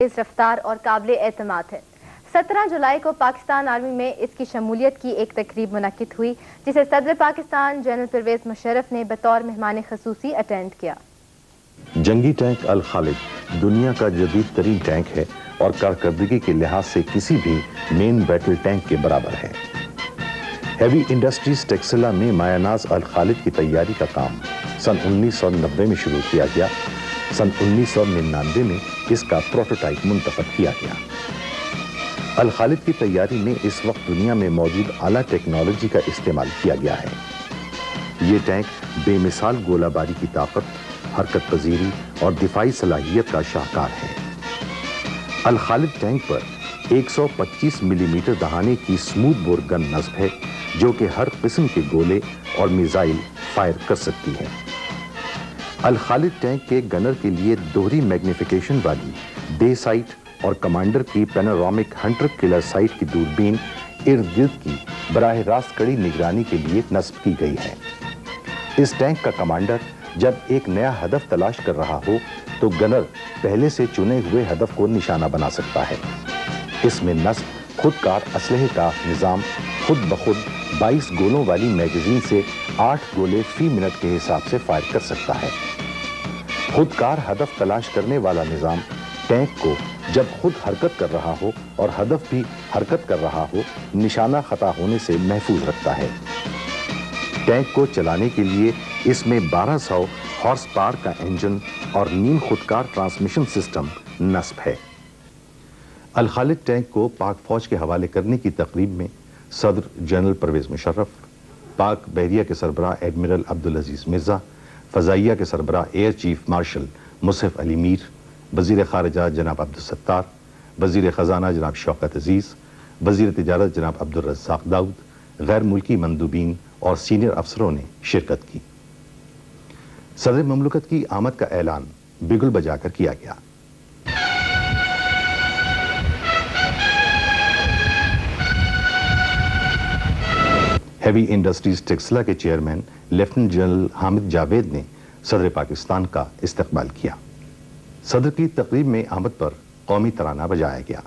تیز رفتار اور قابل اعتماد ہے۔ 17 جولائی کو پاکستان آرمی میں اس کی شمولیت کی ایک تقریب منعقد ہوئی جسے صدر پاکستان جنرل پرویز مشرف نے بطور مہمان خصوصی اٹینڈ کیا۔ جنگی ٹینک الخالد دنیا کا جدید ترین ٹینک ہے اور کارکردگی کے لحاظ سے کسی بھی مین بیٹل ٹینک کے برابر ہے۔ ہیوی انڈسٹریز ٹیکسلا میں مایہ ناز الخالد کی تیاری کا کام سن 1990 میں شروع کیا گیا۔ سن 1999 میں اس کا پروٹوٹائپ منتخب کیا گیا۔ الخالد کی تیاری میں اس وقت دنیا میں موجود اعلیٰ ٹیکنالوجی کا استعمال کیا گیا ہے۔ یہ ٹینک بے مثال گولہ باری کی طاقت، حرکت پذیری اور دفاعی صلاحیت کا شاہکار ہے۔ الخالد ٹینک پر 125 ملی میٹر دہانے کی سموتھ بور گن نصب ہے جو کہ ہر قسم کے گولے اور میزائل فائر کر سکتی ہے۔ الخالد ٹینک کے گنر کے لیے دوہری میگنیفیکیشن والی بے سائٹ اور کمانڈر کی پینورامک ہنٹر کلر سائٹ کی دوربین ارد گرد کی براہ راست کڑی نگرانی کے لیے نصب کی گئی ہے۔ اس ٹینک کا کمانڈر جب ایک نیا ہدف تلاش کر رہا ہو تو گنر پہلے سے چنے ہوئے ہدف کو نشانہ بنا سکتا ہے۔ اس میں نصب خود کار اسلحے کا نظام خود بخود 22 گولوں والی میگزین سے 8 گولے فی منٹ کے حساب سے فائر کر سکتا ہے۔ خود کار ہدف تلاش کرنے والا نظام ٹینک کو جب خود حرکت کر رہا ہو اور ہدف بھی حرکت کر رہا ہو نشانہ خطا ہونے سے محفوظ رکھتا ہے۔ ٹینک کو چلانے کے لیے اس میں 1200 ہارس پاور کا انجن اور نیم خودکار ٹرانسمیشن سسٹم نصب ہے۔ الخالد ٹینک کو پاک فوج کے حوالے کرنے کی تقریب میں صدر جنرل پرویز مشرف، پاک بحریہ کے سربراہ ایڈمرل عبدالعزیز مرزا، فضائیہ کے سربراہ ایئر چیف مارشل مصعب علی میر، وزیر خارجہ جناب عبدالستار، وزیر خزانہ جناب شوکت عزیز، وزیر تجارت جناب عبدالرزاق داؤد، غیر ملکی مندوبین اور سینئر افسروں نے شرکت کی۔ صدر مملکت کی آمد کا اعلان بگل بجا کر کیا گیا۔ ہیوی انڈسٹریز ٹیکسلا کے chairman lieutenant general Hamid Javed نے صدر پاکستان کا استقبال کیا۔ صدر کی تقریب میں آمد پر قومی ترانہ بجایا گیا۔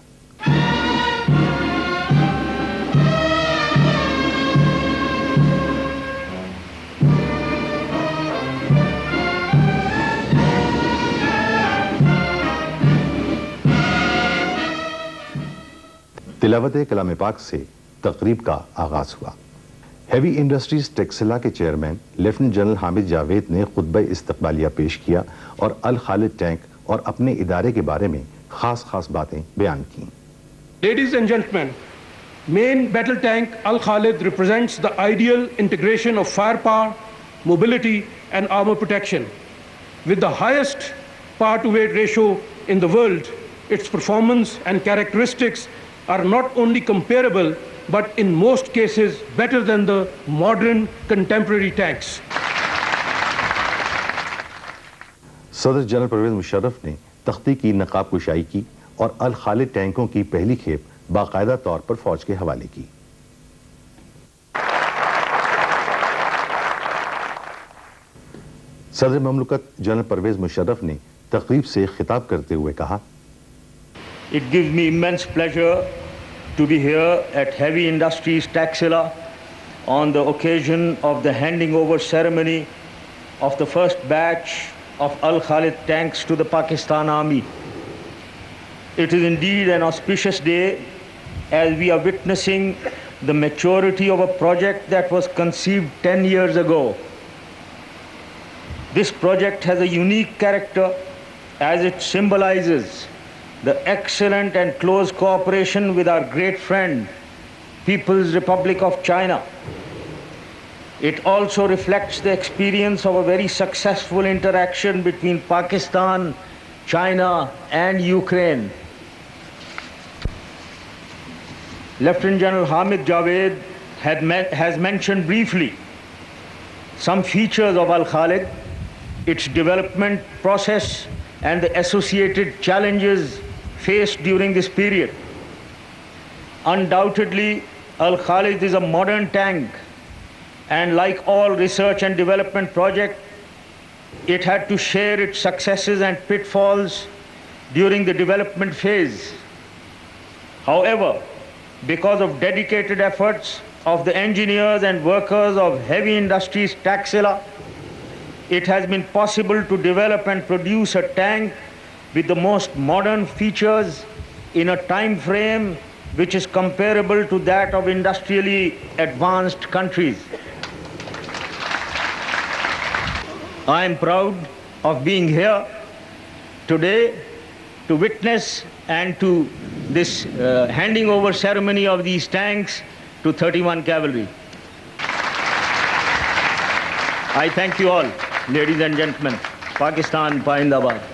تلاوت کلام پاک سے تقریب کا آغاز ہوا۔ ہیوی انڈسٹریز ٹیکسلا کے chairman lieutenant general Hamid Javed نے خطبہ استقبالیہ پیش کیا اور الخالد ٹینک اور اپنے ادارے کے بارے میں خاص باتیں بیان کی۔ Ladies and gentlemen, main battle tank Al-Khalid represents the ideal integration of firepower, mobility and armor protection. With the highest power-to-weight ratio in the world, its performance and characteristics are not only comparable but in most cases better than the modern contemporary tanks. صدر general Pervez Musharraf نے تختی کی نقاب کشائی کی اور الخالد ٹینکوں کی پہلی کھیپ باقاعدہ طور پر فوج کے حوالے کی۔ صدر مملکت جنرل پرویز مشرف نے تقریب سے خطاب کرتے ہوئے کہا، It gives me immense pleasure to be here at Heavy Industries Taxila on the occasion of the handing over ceremony of the first batch of Al-Khalid tanks to the Pakistan Army. It is indeed an auspicious day as we are witnessing the maturity of a project that was conceived 10 years ago. This project has a unique character as it symbolizes the excellent and close cooperation with our great friend, People's Republic of China. It also reflects the experience of a very successful interaction between Pakistan, China, and Ukraine. Lieutenant General Hamid Javed has mentioned briefly some features of Al-Khalid, its development process, and the associated challenges faced during this period. Undoubtedly, Al-Khalid is a modern tank, and like all research and development projects, it had to share its successes and pitfalls during the development phase. However, because of dedicated efforts of the engineers and workers of Heavy Industries Taxila, it has been possible to develop and produce a tank with the most modern features in a time frame which is comparable to that of industrially advanced countries. I am proud of being here today to witness and to this handing over ceremony of these tanks to 31 Cavalry. I thank you all, ladies and gentlemen. Pakistan, Pahindabad.